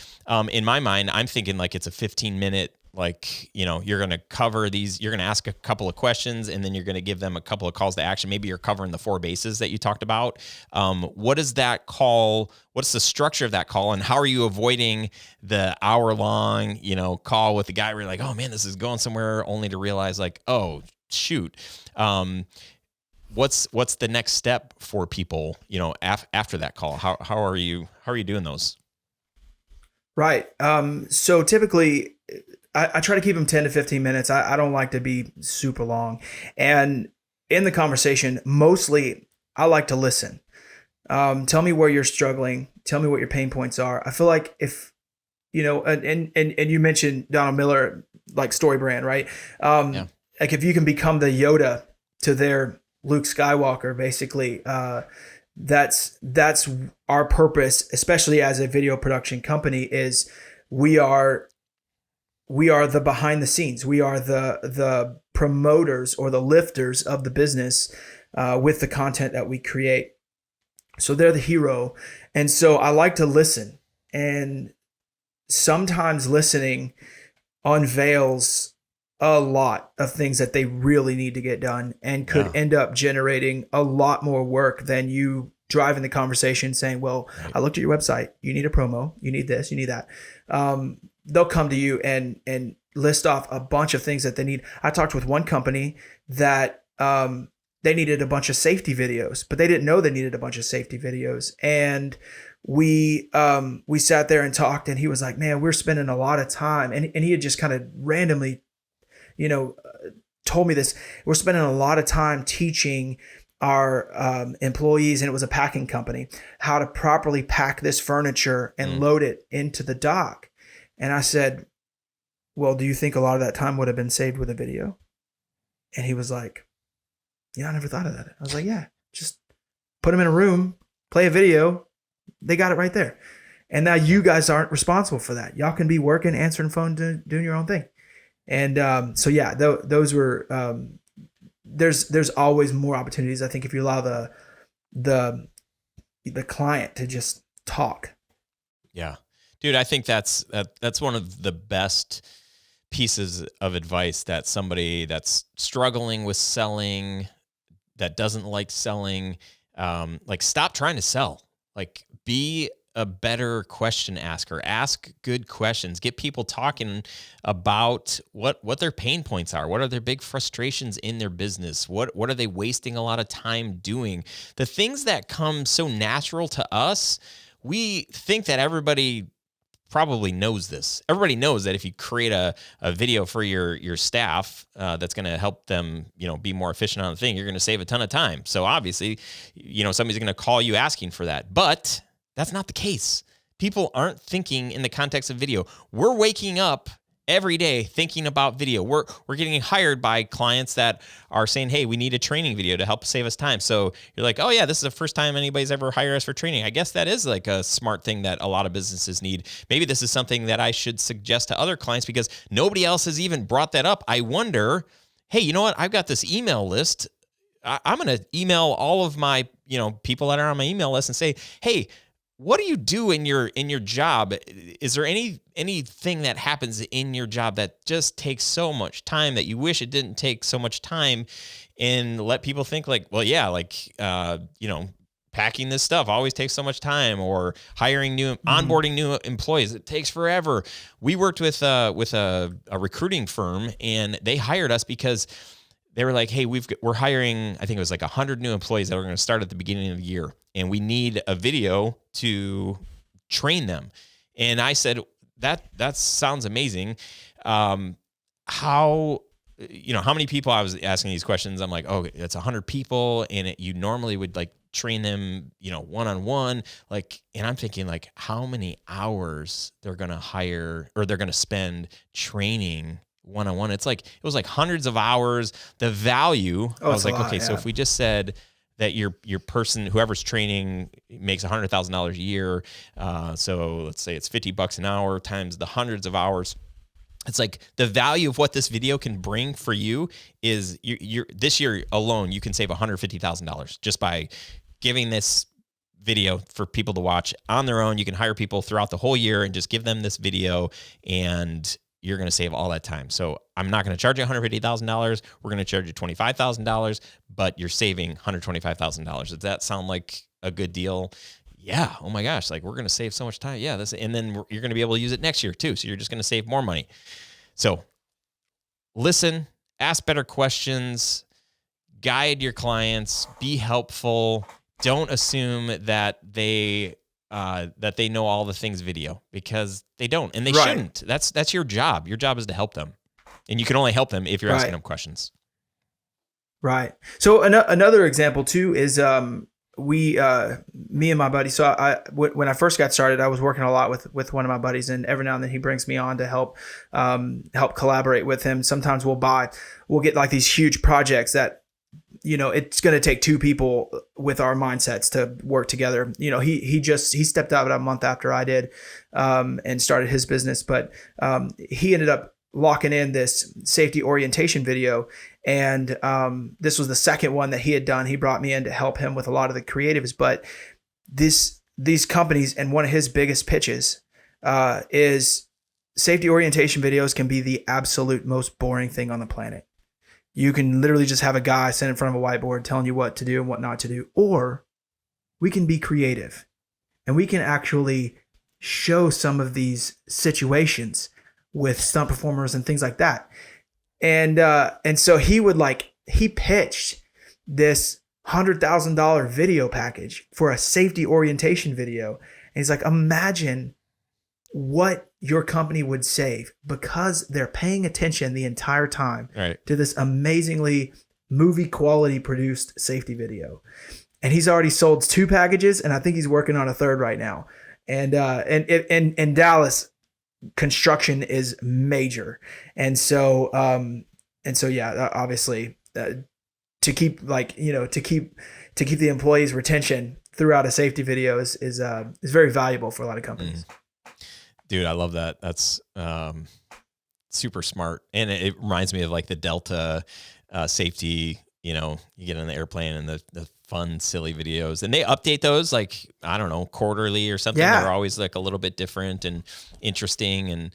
In my mind, I'm thinking like it's a 15-minute, like, you're going to cover these, you're going to ask a couple of questions, and then you're going to give them a couple of calls to action. Maybe you're covering the 4 bases that you talked about. What is that call? What's the structure of that call? And how are you avoiding the hour-long, call with the guy where you're like, oh man, this is going somewhere, only to realize like, oh shoot. What's the next step for people, after that call? How are you doing those? Right. So typically I try to keep them 10 to 15 minutes. I don't like to be super long. And in the conversation, mostly I like to listen. Tell me where you're struggling. Tell me what your pain points are. I feel like if, and you mentioned Donald Miller, like story brand, right? Like if you can become the Yoda to their Luke Skywalker, basically, that's our purpose, especially as a video production company, is we are the behind the scenes. We are the promoters or the lifters of the business with the content that we create. So they're the hero. And so I like to listen. And sometimes listening unveils a lot of things that they really need to get done, and could end up generating a lot more work than you driving the conversation saying, well, right, I looked at your website. You need a promo. You need this. You need that. They'll come to you and list off a bunch of things that they need. I talked with one company that they needed a bunch of safety videos, but they didn't know they needed a bunch of safety videos. And we sat there and talked, and he was like, man, we're spending a lot of time. And he had just kind of randomly, told me this. We're spending a lot of time teaching our employees, and it was a packing company, how to properly pack this furniture and load it into the dock. And I said, well, do you think a lot of that time would have been saved with a video? And he was like, I never thought of that. I was like, yeah, just put them in a room, play a video. They got it right there. And now you guys aren't responsible for that. Y'all can be working, answering phone, doing your own thing. And so, yeah, those were, there's always more opportunities. I think if you allow the client to just talk. Yeah, dude, I think that's one of the best pieces of advice that somebody that's struggling with selling, that doesn't like selling, like, stop trying to sell, like, be a better question asker, ask good questions, get people talking about what their pain points are. What are their big frustrations in their business? What are they wasting a lot of time doing? The things that come so natural to us, we think that everybody probably knows this. Everybody knows that if you create a video for your staff that's going to help them, be more efficient on the thing, you're going to save a ton of time. So obviously, somebody's going to call you asking for that. But that's not the case. people aren't thinking in the context of video. We're waking up every day thinking about video. We're getting hired by clients that are saying, hey, we need a training video to help save us time. So you're like, oh yeah, this is the first time anybody's ever hired us for training. I guess that is like a smart thing that a lot of businesses need. Maybe this is something that I should suggest to other clients because nobody else has even brought that up. I wonder, hey, you know what? I've got this email list. I'm going to email all of my, people that are on my email list and say, hey, what do you do in your job? Is there anything that happens in your job that just takes so much time that you wish it didn't take so much time, and let people think like, well, yeah, like, packing this stuff always takes so much time, or onboarding new employees. It takes forever. We worked with a recruiting firm, and they hired us because they were like, hey, we're hiring, I think it was like 100 new employees that are going to start at the beginning of the year, and we need a video to train them. And I said, that sounds amazing. How many people, I was asking these questions. I'm like, oh, it's 100 people, and you normally would like train them, one-on-one. Like, and I'm thinking like, how many hours they're going to hire, or they're going to spend training one-on-one. It was like hundreds of hours. The value, I was like, okay, so if we just said that your person, whoever's training, makes $100,000 a year, so let's say it's $50 an hour times the hundreds of hours. It's like the value of what this video can bring for you is you're this year alone, you can save $150,000 just by giving this video for people to watch on their own. You can hire people throughout the whole year and just give them this video, and you're going to save all that time. So I'm not going to charge you $150,000. We're going to charge you $25,000, but you're saving $125,000. Does that sound like a good deal? Yeah. Oh my gosh. Like, we're going to save so much time. Yeah. And then you're going to be able to use it next year too. So you're just going to save more money. So listen, ask better questions, guide your clients, be helpful. Don't assume that they know all the things video, because they don't, and they shouldn't. That's your job. Your job is to help them, and you can only help them if you're asking them questions. Right. So another example too is me and my buddy. So when I first got started, I was working a lot with one of my buddies, and every now and then he brings me on to help collaborate with him. Sometimes we'll get like these huge projects that, it's going to take two people with our mindsets to work together. He stepped out a month after I did, and started his business, but he ended up locking in this safety orientation video. And this was the second one that he had done. He brought me in to help him with a lot of the creatives, but these companies, and one of his biggest pitches is safety orientation videos can be the absolute most boring thing on the planet. You can literally just have a guy sit in front of a whiteboard telling you what to do and what not to do. Or we can be creative, and we can actually show some of these situations with stunt performers and things like that. And so he pitched this $100,000 video package for a safety orientation video. And he's like, imagine what your company would save because they're paying attention the entire time to this amazingly movie quality produced safety video. And he's already sold 2 packages, and I think he's working on a third right now. And in Dallas, construction is major. And so yeah, obviously to keep the employees' retention throughout a safety video is very valuable for a lot of companies. Dude, I love that. That's super smart. And it reminds me of like the Delta safety, you get on the airplane and the fun, silly videos, and they update those like, I don't know, quarterly or something. Yeah. They're always like a little bit different and interesting. And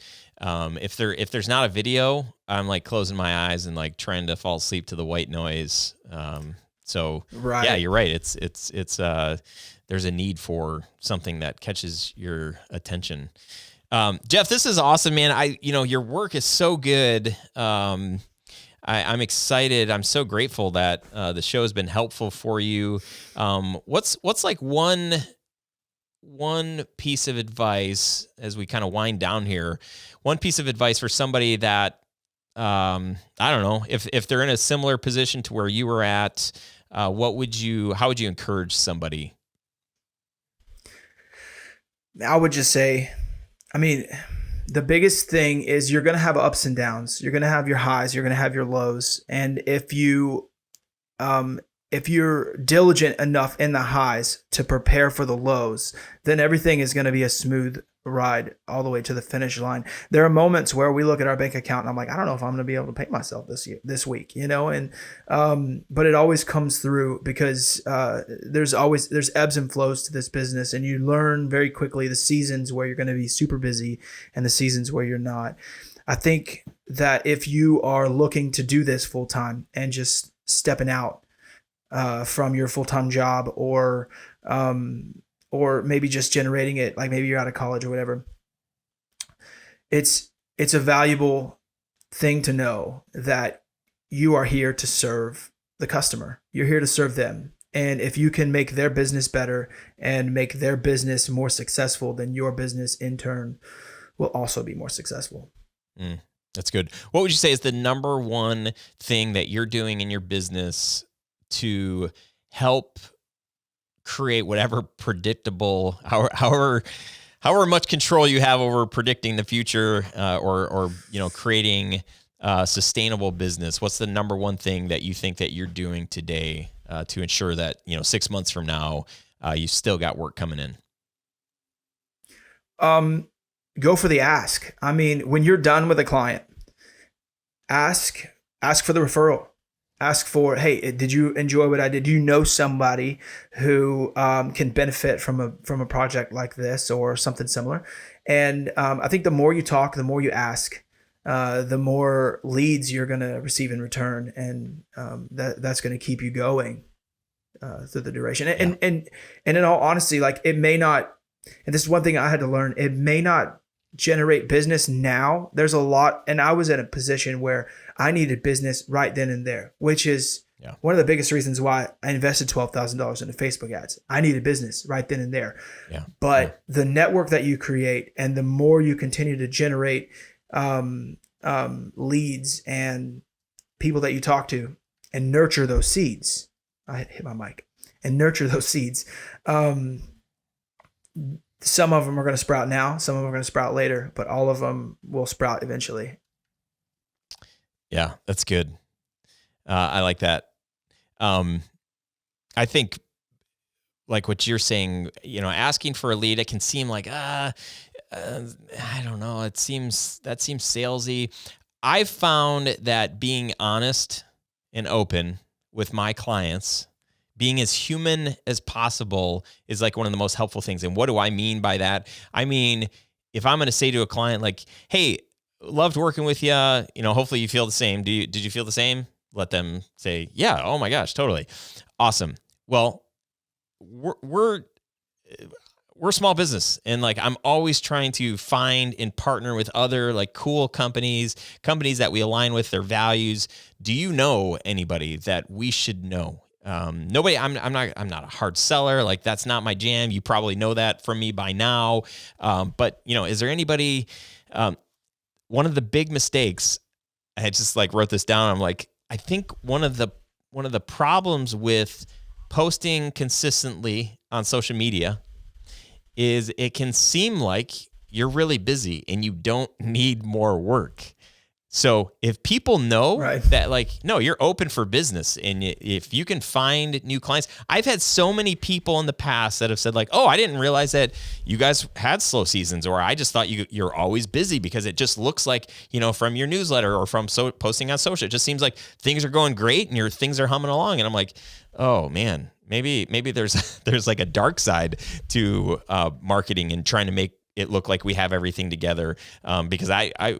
if there's not a video, I'm like closing my eyes and like trying to fall asleep to the white noise. So yeah, you're right. It's there's a need for something that catches your attention. Jeff, this is awesome, man. Your work is so good. I'm excited. I'm so grateful that the show has been helpful for you. What's like one piece of advice as we kind of wind down here? One piece of advice for somebody that I don't know if they're in a similar position to where you were at. How would you encourage somebody? I would just say, I mean, the biggest thing is you're going to have ups and downs. You're going to have your highs, you're going to have your lows. And um, if you're diligent enough in the highs to prepare for the lows, then everything is going to be a smooth ride all the way to the finish line. There are moments where we look at our bank account and I'm like, I don't know if I'm going to be able to pay myself this week, and but it always comes through because there's ebbs and flows to this business, and you learn very quickly the seasons where you're going to be super busy and the seasons where you're not. I think that if you are looking to do this full time and just stepping out from your full time job, or maybe just generating it, like maybe you're out of college or whatever, it's a valuable thing to know that you are here to serve the customer. You're here to serve them. And if you can make their business better and make their business more successful, then your business in turn will also be more successful. That's good. What would you say is the number one thing that you're doing in your business to help create whatever predictable, however much control you have over predicting the future, or creating a sustainable business? What's the number one thing that you think that you're doing today to ensure that 6 months from now you still got work coming in? Go for the ask. I mean, when you're done with a client, ask for the referral. Ask for, hey, did you enjoy what I did? Do you know somebody who can benefit from a project like this or something similar? And I think the more you talk, the more you ask, the more leads you're going to receive in return, and that's going to keep you going through the duration. And in all honesty, like, it may not, and this is one thing I had to learn, it may not generate business now. There's a lot, and I was in a position where I needed business right then and there, which is one of the biggest reasons why I invested $12,000 into Facebook ads. I needed business right then and there. But the network that you create, and the more you continue to generate leads and people that you talk to, and nurture those seeds. I hit my mic. And nurture those seeds. Some of them are going to sprout now, some of them are going to sprout later, but all of them will sprout eventually. Yeah, that's good. I like that. I think, like what you're saying, asking for a lead, it can seem like, I don't know, that seems salesy. I've found that being honest and open with my clients, being as human as possible, is like one of the most helpful things. And what do I mean by that? I mean, if I'm going to say to a client, like, hey, loved working with you, hopefully you feel the same. Did you feel the same? Let them say, yeah, oh my gosh, totally. Awesome. Well, we're a small business, and like, I'm always trying to find and partner with other like cool companies that we align with their values. Do you know anybody that we should know? Nobody. I'm not a hard seller. Like, that's not my jam. You probably know that from me by now. But is there anybody? One of the big mistakes, I just like wrote this down. I'm like, I think one of the problems with posting consistently on social media is it can seem like you're really busy and you don't need more work. So if people know that, like, no, you're open for business, and if you can find new clients, I've had so many people in the past that have said, like, oh, I didn't realize that you guys had slow seasons, or I just thought you're always busy, because it just looks like, from your newsletter or from posting on social, it just seems like things are going great and your things are humming along. And I'm like, oh man, maybe there's like a dark side to marketing and trying to make it look like we have everything together, because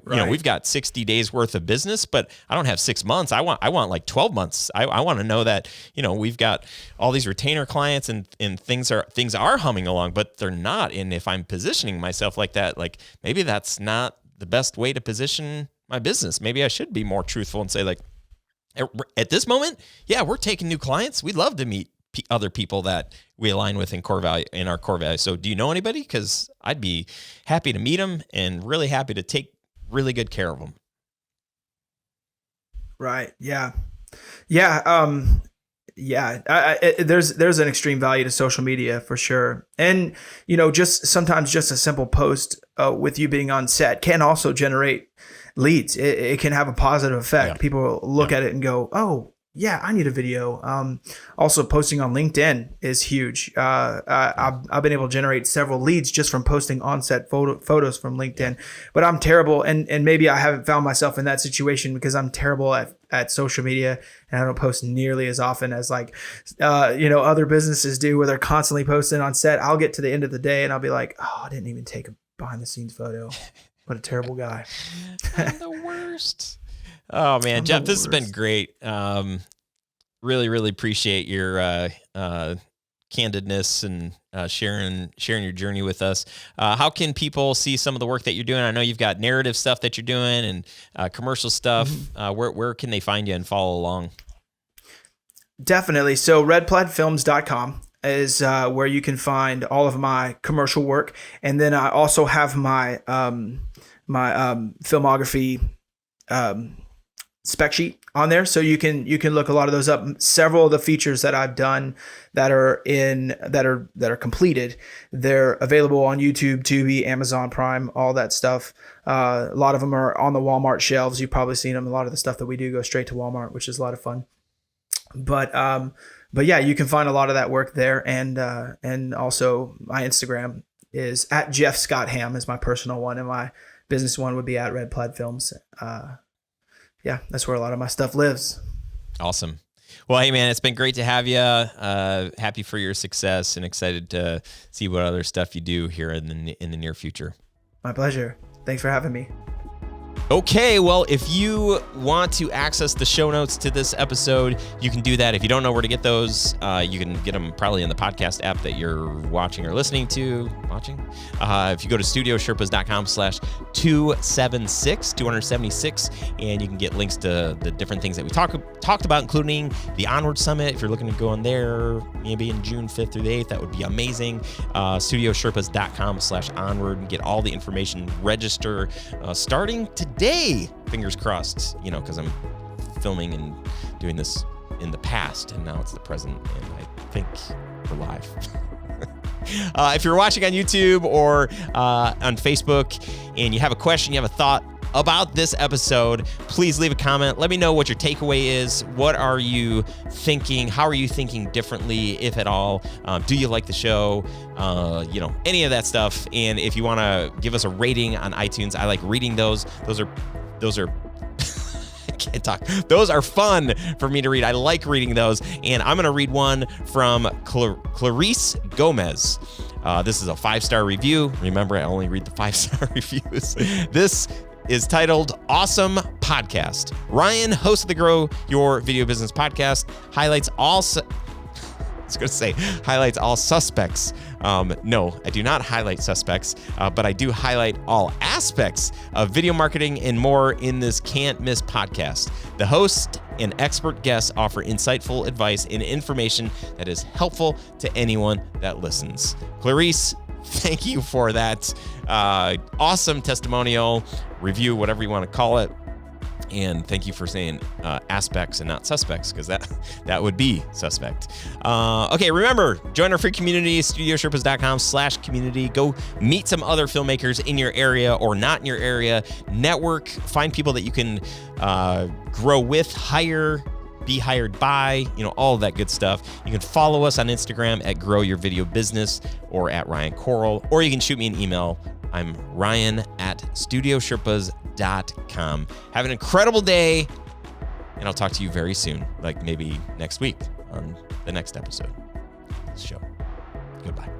we've got 60 days worth of business, but I don't have 6 months. I want like 12 months. I want to know that, we've got all these retainer clients and things are humming along, but they're not. And if I'm positioning myself like that, like, maybe that's not the best way to position my business. Maybe I should be more truthful and say, like, at this moment, yeah, we're taking new clients. We'd love to meet other people that we align with in our core value. So do you know anybody? Because I'd be happy to meet them and really happy to take really good care of them. Right. Yeah. Yeah. There's an extreme value to social media for sure. And, just sometimes just a simple post with you being on set can also generate leads. It can have a positive effect. Yeah. People look at it and go, oh, yeah, I need a video. Also, posting on LinkedIn is huge. I've been able to generate several leads just from posting on-set photos from LinkedIn. But I'm terrible, and maybe I haven't found myself in that situation because I'm terrible at social media, and I don't post nearly as often as other businesses do, where they're constantly posting on set. I'll get to the end of the day and I'll be like, oh, I didn't even take a behind-the-scenes photo. What a terrible guy. I'm the worst. Oh man, Jeff, this has been great. Really, really appreciate your candidness and sharing your journey with us. How can people see some of the work that you're doing? I know you've got narrative stuff that you're doing and commercial stuff. Where can they find you and follow along? Definitely. So redplaidfilms.com is where you can find all of my commercial work, and then I also have my filmography spec sheet on there, so you can look a lot of those up. Several of the features that I've done that are completed, they're available on YouTube, Tubi, Amazon Prime, all that stuff. A lot of them are on the Walmart shelves. You've probably seen them. A lot of the stuff that we do go straight to Walmart, which is a lot of fun. But yeah, you can find a lot of that work there, and also my Instagram is at Jeff Scott Hamm is my personal one, and my business one would be at Red Plaid Films. Yeah, that's where a lot of my stuff lives. Awesome. Well, hey man, it's been great to have you. Happy for your success and excited to see what other stuff you do here in the near future. My pleasure. Thanks for having me. Okay, well, if you want to access the show notes to this episode, you can do that. If you don't know where to get those, you can get them probably in the podcast app that you're watching or listening to. If you go to studiosherpas.com/276, and you can get links to the different things that we talked about, including the Onward Summit. If you're looking to go on there, maybe in June 5th through the 8th, that would be amazing. Studiosherpas.com/onward, and get all the information, register starting today, fingers crossed, because I'm filming and doing this in the past, and now it's the present, and I think we're live. If you're watching on YouTube or on Facebook and you have a question, you have a thought about this episode, please leave a comment. Let me know what your takeaway is. What are you thinking? How are you thinking differently, if at all? Do you like the show? Any of that stuff. And if you want to give us a rating on iTunes, I like reading those. Those are I can't talk. Those are fun for me to read. I like reading those. And I'm going to read one from Clarice Gomez. This is a 5-star review. Remember, I only read the 5-star reviews. This is titled Awesome Podcast. Ryan, host of the Grow Your Video Business podcast, highlights all suspects. No, I do not highlight suspects, but I do highlight all aspects of video marketing and more in this can't miss podcast. The host and expert guests offer insightful advice and information that is helpful to anyone that listens. Clarice, thank you for that awesome testimonial, review, whatever you want to call it. And thank you for saying aspects and not suspects, because that would be suspect. Okay, remember, join our free community, studiosherpas.com/community. Go meet some other filmmakers in your area or not in your area. Network, find people that you can grow with, hire, be hired by, all of that good stuff. You can follow us on Instagram at Grow Your Video Business or at Ryan Coral, or you can shoot me an email. I'm Ryan@studiosherpas.com. Have an incredible day, and I'll talk to you very soon, like maybe next week on the next episode of the show. Goodbye.